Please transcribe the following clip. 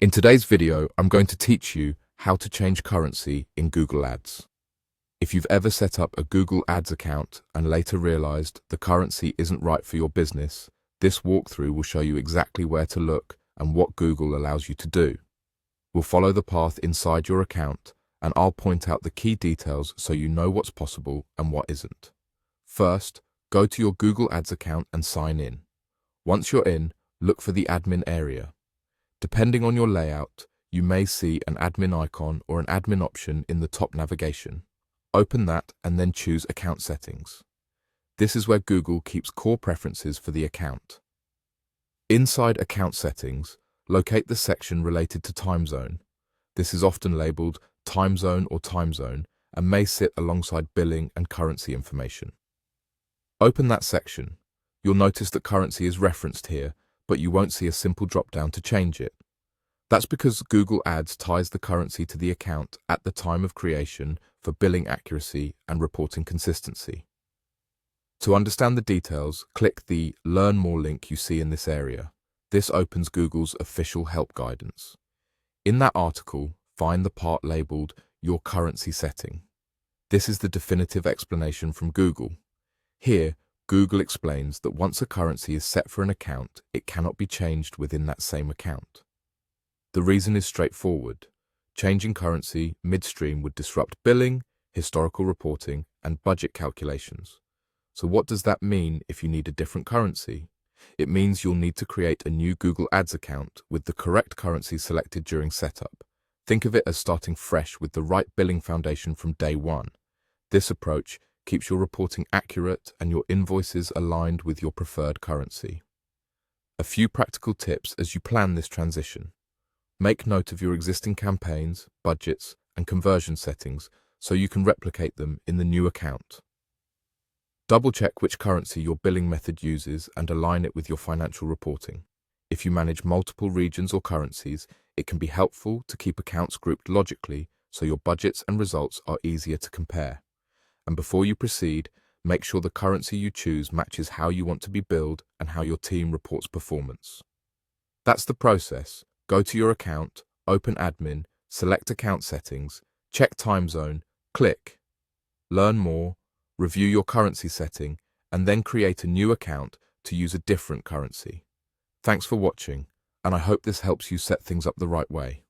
In today's video, I'm going to teach you how to change currency in Google Ads. If you've ever set up a Google Ads account and later realized the currency isn't right for your business, this walkthrough will show you exactly where to look and what Google allows you to do. We'll follow the path inside your account, and I'll point out the key details so you know what's possible and what isn't. First, go to your Google Ads account and sign in. Once you're in, look for the admin area. Depending on your layout, you may see an admin icon or an admin option in the top navigation. Open that and then choose Account Settings. This is where Google keeps core preferences for the account. Inside Account Settings, locate the section related to time zone. This is often labeled Time Zone or Time Zone and may sit alongside billing and currency information. Open that section. You'll notice that currency is referenced here, but you won't see a simple drop-down to change it. That's because Google Ads ties the currency to the account at the time of creation for billing accuracy and reporting consistency. To understand the details, click the Learn More link you see in this area. This opens Google's official help guidance. In that article, find the part labeled Your Currency Setting. This is the definitive explanation from Google. Here, Google explains that once a currency is set for an account, it cannot be changed within that same account. The reason is straightforward. Changing currency midstream would disrupt billing, historical reporting, and budget calculations. So what does that mean if you need a different currency? It means you'll need to create a new Google Ads account with the correct currency selected during setup. Think of it as starting fresh with the right billing foundation from day one. This approach keeps your reporting accurate and your invoices aligned with your preferred currency. A few practical tips as you plan this transition. Make note of your existing campaigns, budgets, and conversion settings so you can replicate them in the new account. Double-check which currency your billing method uses and align it with your financial reporting. If you manage multiple regions or currencies, it can be helpful to keep accounts grouped logically so your budgets and results are easier to compare. And before you proceed, make sure the currency you choose matches how you want to be billed and how your team reports performance. That's the process. Go to your account, open Admin, select Account Settings, check Time Zone, click Learn More, review your currency setting, and then create a new account to use a different currency. Thanks for watching, and I hope this helps you set things up the right way.